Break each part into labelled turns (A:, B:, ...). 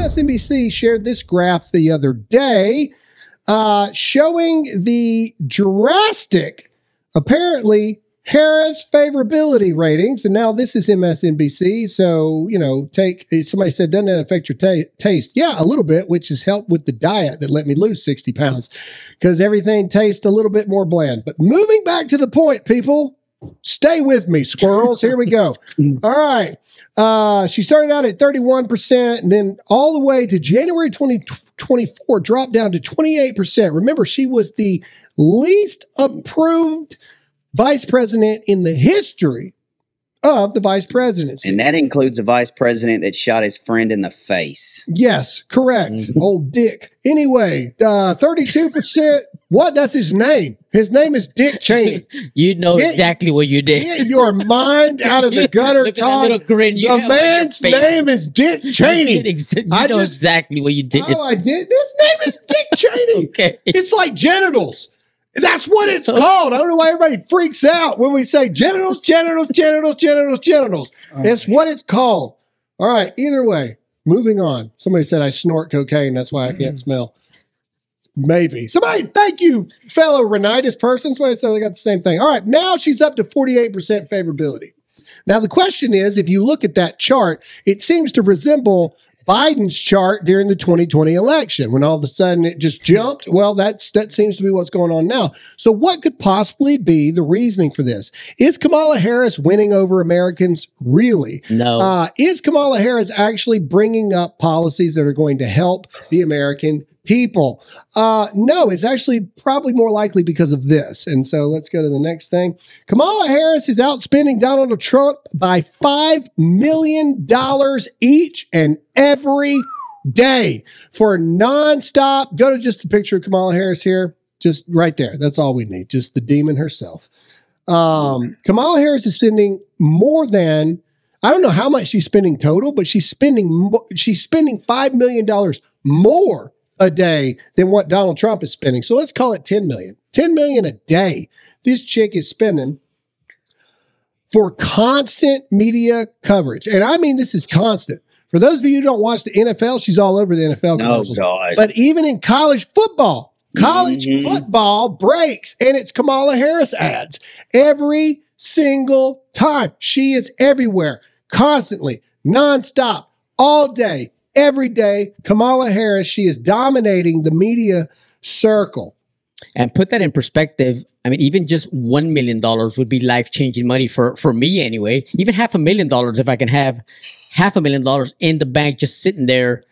A: MSNBC shared this graph the other day showing the drastic, apparently, Harris favorability ratings. And now this is MSNBC. So, you know, somebody said, doesn't that affect your taste? Yeah, a little bit, which has helped with the diet that let me lose 60 pounds because everything tastes a little bit more bland. But moving back to the point, people, stay with me, squirrels. Here we go. All right. She started out at 31% and then all the way to January 2024 dropped down to 28%. Remember, she was the least approved vice president in the history of the vice presidency.
B: And that includes a vice president that shot his friend in the face.
A: Yes, correct. Old Dick. Anyway, 32%. What? That's his name. His name is Dick Cheney.
C: You know exactly what you did.
A: Get your mind out of the gutter, Tom. The man's name is Dick Cheney.
C: You know exactly what you did.
A: Oh, I did? His name is Dick Cheney.
C: Okay.
A: It's like genitals. That's what it's called. I don't know why everybody freaks out when we say genitals, genitals, genitals, genitals, genitals. It's what it's called. All right. Either way, moving on. Somebody said I snort cocaine. That's why I can't smell. Maybe. Somebody, thank you, fellow rhinitis person. Somebody said they got the same thing. All right. Now she's up to 48% favorability. Now, the question is, if you look at that chart, it seems to resemble Biden's chart during the 2020 election when all of a sudden it just jumped. Well, that seems to be what's going on now. So what could possibly be the reasoning for this? Is Kamala Harris winning over Americans? Really?
C: No.
A: Is Kamala Harris actually bringing up policies that are going to help the American people? No, it's actually probably more likely because of this. And so let's go to the next thing. Kamala Harris is outspending Donald Trump by $5 million each and every day for nonstop. Go to just a picture of Kamala Harris here. Just right there. That's all we need. Just the demon herself. Kamala Harris is spending more than, I don't know how much she's spending total, but she's spending $5 million more a day than what Donald Trump is spending. So let's call it 10 million. 10 million a day. This chick is spending for constant media coverage. And I mean, this is constant. For those of you who don't watch the NFL, she's all over the NFL commercials.
B: Oh, God.
A: But even in college football breaks, and it's Kamala Harris ads every single time. She is everywhere, constantly, nonstop, all day. Every day, Kamala Harris, she is dominating the media circle.
C: And put that in perspective, I mean, even just $1 million would be life-changing money for me anyway. Even $500,000, if I can have $500,000 in the bank just sitting there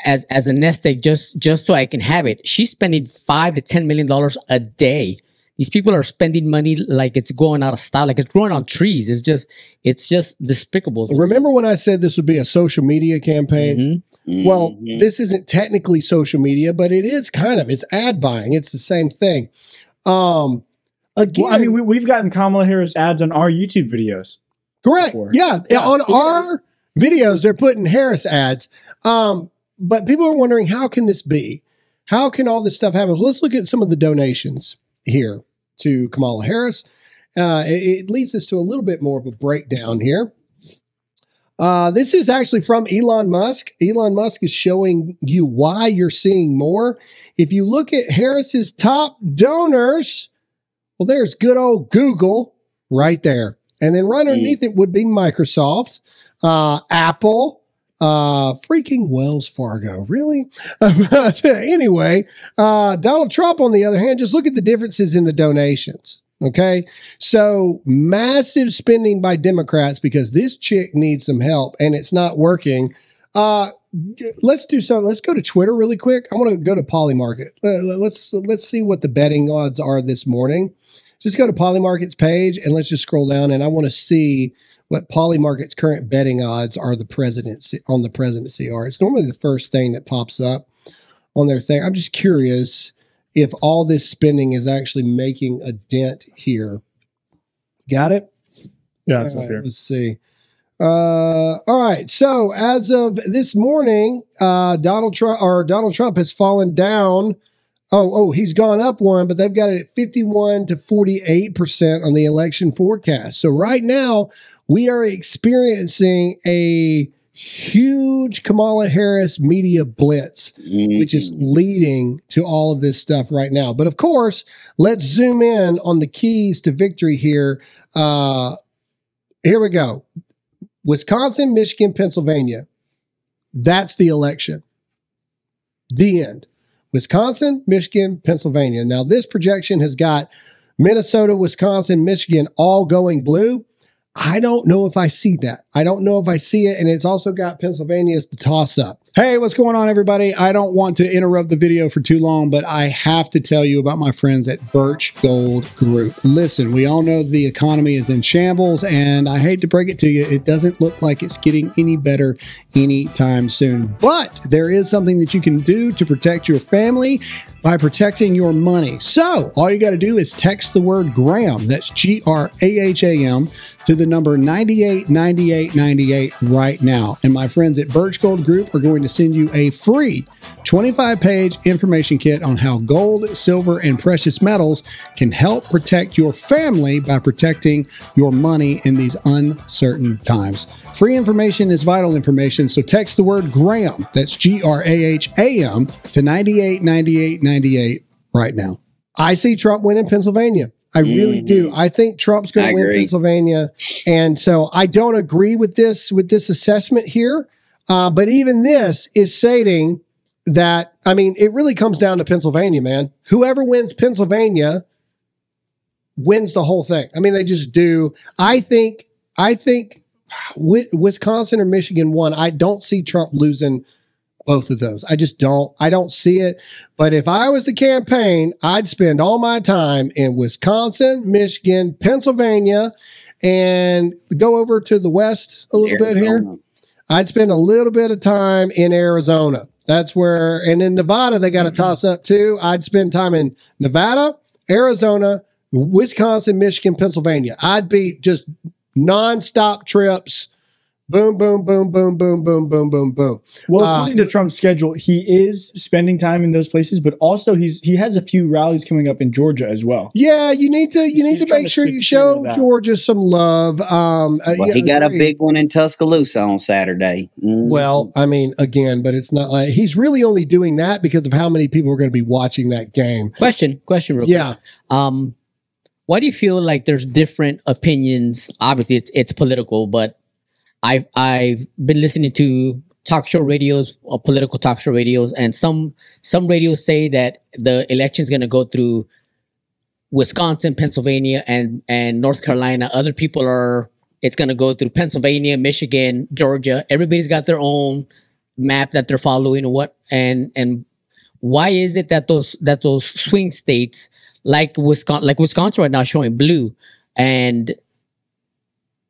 C: as a nest egg just so I can have it. She's spending $5 to $10 million a day. These people are spending money like it's going out of style, like it's growing on trees. It's just despicable.
A: Remember when I said this would be a social media campaign? Mm-hmm. Well, this isn't technically social media, but it is kind of. It's ad buying. It's the same thing. Again,
D: well, I mean, we've gotten Kamala Harris ads on our YouTube videos.
A: Correct. Yeah. On our videos, they're putting Harris ads. But people are wondering, how can this be? How can all this stuff happen? Well, let's look at some of the donations here to Kamala Harris. It leads us to a little bit more of a breakdown here. This is actually from Elon Musk. Elon Musk is showing you why you're seeing more. If you look at Harris's top donors, well, there's good old Google right there. And then right underneath it would be Microsoft, Apple, freaking Wells Fargo. Really? Anyway, Donald Trump, on the other hand, just look at the differences in the donations. Okay. So massive spending by Democrats because this chick needs some help and it's not working. Let's do something. Let's go to Twitter really quick. I want to go to Polymarket. Let's see what the betting odds are this morning. Just go to Polymarket's page and let's just scroll down. And I want to see what Polymarket's current betting odds are on the presidency are. It's normally the first thing that pops up on their thing. I'm just curious if all this spending is actually making a dent here. Got it?
D: Yeah, that's up here.
A: Let's see. All right. So as of this morning, Donald Trump has fallen down. He's gone up one, but they've got it at 51 to 48% on the election forecast. So right now we are experiencing a huge Kamala Harris media blitz, which is leading to all of this stuff right now. But of course, let's zoom in on the keys to victory here. Here we go. Wisconsin, Michigan, Pennsylvania. That's the election. The end. Wisconsin, Michigan, Pennsylvania. Now, this projection has got Minnesota, Wisconsin, Michigan all going blue. I don't know if I see that. I don't know if I see it. And it's also got Pennsylvania as the toss up.
E: Hey, what's going on, everybody? I don't want to interrupt the video for too long, but I have to tell you about my friends at Birch Gold Group. Listen, we all know the economy is in shambles, and I hate to break it to you, it doesn't look like it's getting any better anytime soon. But there is something that you can do to protect your family by protecting your money. So all you got to do is text the word Graham, that's GRAHAM, to the number 989898 right now. And my friends at Birch Gold Group are going to send you a free 25-page information kit on how gold, silver, and precious metals can help protect your family by protecting your money in these uncertain times. Free information is vital information, so text the word Graham, that's GRAHAM, to 989898 right now.
A: I see Trump winning Pennsylvania. I really do. I think Trump's going to win Pennsylvania. And so I don't agree with this assessment here. But even this is stating that, I mean, it really comes down to Pennsylvania, man. Whoever wins Pennsylvania wins the whole thing. I mean, they just do. I think Wisconsin or Michigan won. I don't see Trump losing both of those. I just don't. I don't see it. But if I was the campaign, I'd spend all my time in Wisconsin, Michigan, Pennsylvania, and go over to the west a little bit here. I'd spend a little bit of time in Arizona. That's where, and in Nevada, they got a toss up too. I'd spend time in Nevada, Arizona, Wisconsin, Michigan, Pennsylvania. I'd be just nonstop trips. Boom, boom, boom, boom, boom, boom, boom, boom, boom.
D: Well, according to Trump's schedule, he is spending time in those places, but also he has a few rallies coming up in Georgia as well.
A: Yeah, you need to make sure you show Georgia some love.
B: Well, he got a big one in Tuscaloosa on Saturday.
A: Well, I mean, again, but it's not like he's really only doing that because of how many people are going to be watching that game.
C: Question real quick. Why do you feel like there's different opinions? Obviously, it's political, but I've been listening to talk show radios or political talk show radios, and some radios say that the election is going to go through Wisconsin, Pennsylvania, and North Carolina. Other people it's going to go through Pennsylvania, Michigan, Georgia. Everybody's got their own map that they're following. And why is it that those swing states like Wisconsin right now showing blue, and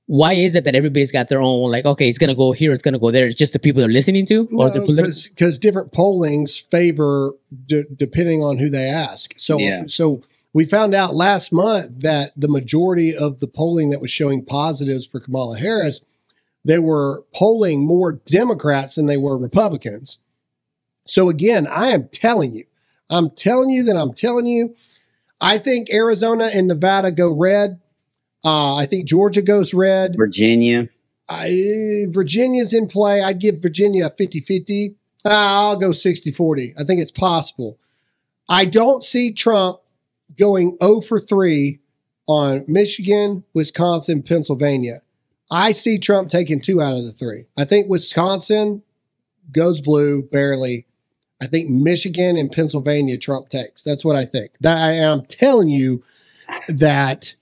C: why is it that everybody's got their own, like, okay, it's going to go here, it's going to go there. It's just the people they're listening to? Or
A: because different pollings favor depending on who they ask. So we found out last month that the majority of the polling that was showing positives for Kamala Harris, they were polling more Democrats than they were Republicans. So again, I'm telling you, I think Arizona and Nevada go red. I think Georgia goes red.
B: Virginia.
A: Virginia's in play. I'd give Virginia a 50-50. I'll go 60-40. I think it's possible. I don't see Trump going 0 for 3 on Michigan, Wisconsin, Pennsylvania. I see Trump taking 2 out of the 3. I think Wisconsin goes blue, barely. I think Michigan and Pennsylvania Trump takes. That's what I think. I'm telling you that...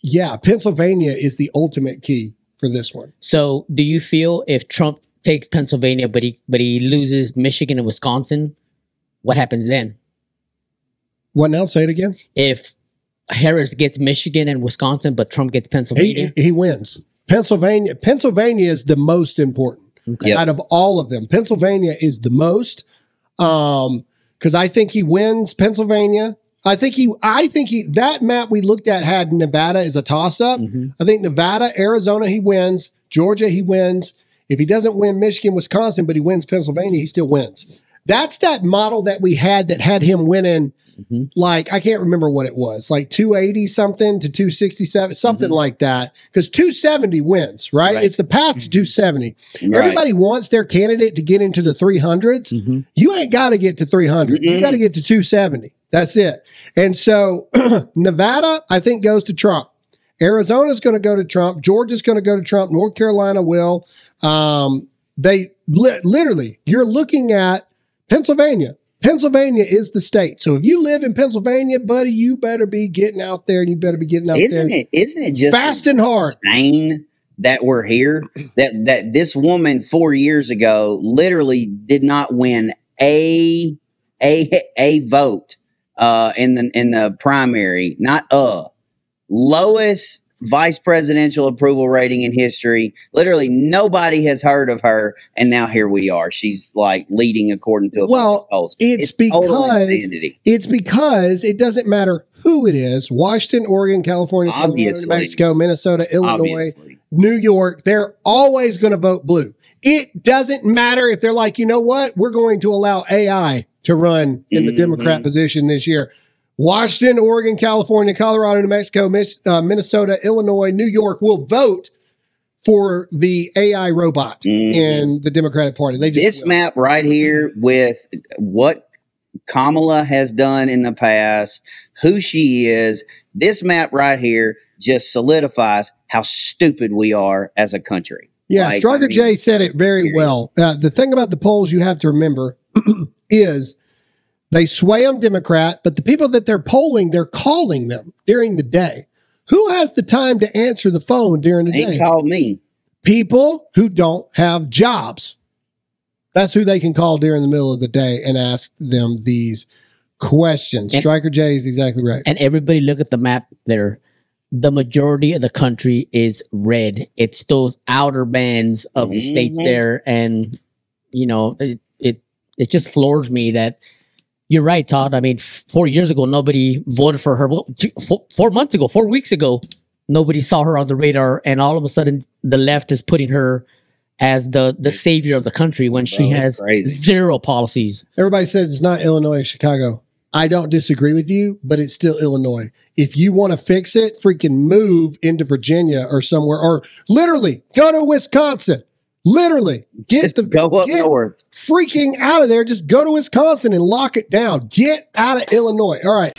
A: Yeah, Pennsylvania is the ultimate key for this one.
C: So, do you feel if Trump takes Pennsylvania, but he loses Michigan and Wisconsin, what happens then?
A: What now? Say it again.
C: If Harris gets Michigan and Wisconsin, but Trump gets Pennsylvania,
A: he wins. Pennsylvania is the most important out of all of them. Pennsylvania is the most because I think he wins Pennsylvania. I think that map we looked at had Nevada as a toss-up. I think Nevada, Arizona, he wins. Georgia, he wins. If he doesn't win Michigan, Wisconsin, but he wins Pennsylvania, he still wins. That's that model that we had that had him winning like, I can't remember what it was, like 280 something to 267, something like that. Because 270 wins, right? It's the path to 270. Everybody wants their candidate to get into the 300s. You ain't got to get to 300. You got to get to 270. That's it. And so Nevada, I think, goes to Trump. Arizona's going to go to Trump. Georgia's going to go to Trump. North Carolina will. They literally, you're looking at Pennsylvania. Pennsylvania is the state. So if you live in Pennsylvania, buddy, you better be getting out there, and you better be getting out there.
B: Isn't it just
A: fast and hard?
B: Insane that we're here. That this woman 4 years ago literally did not win a vote in the primary. Not lowest vice presidential approval rating in history. Literally nobody has heard of her, and now here we are. She's like leading according to a bunch of polls. It's
A: because it doesn't matter who it is. Washington, Oregon, California, New Mexico, Minnesota, Illinois, New York, they're always going to vote blue. It doesn't matter if they're like, you know what, we're going to allow AI to run in the Democrat position this year. Washington, Oregon, California, Colorado, New Mexico, Minnesota, Illinois, New York will vote for the AI robot in the Democratic Party.
B: This map right here with what Kamala has done in the past, who she is, this map right here just solidifies how stupid we are as a country.
A: Yeah, Striker J said it very well. The thing about the polls you have to remember is they sway them Democrat, but the people that they're polling, they're calling them during the day. Who has the time to answer the phone during the day?
B: Ain't called me.
A: People who don't have jobs. That's who they can call during the middle of the day and ask them these questions. Striker J is exactly right.
C: And everybody look at the map there. The majority of the country is red. It's those outer bands of the states there. And, you know, it just floors me that you're right, Todd. I mean, 4 years ago, nobody voted for her. Well, 4 months ago, 4 weeks ago, nobody saw her on the radar. And all of a sudden, the left is putting her as the savior of the country when she has zero policies.
A: Everybody says it's not Illinois, Chicago. I don't disagree with you, but it's still Illinois. If you want to fix it, freaking move into Virginia or somewhere, or literally go to Wisconsin. Literally,
B: go up north.
A: Freaking out of there. Just go to Wisconsin and lock it down. Get out of Illinois. All right.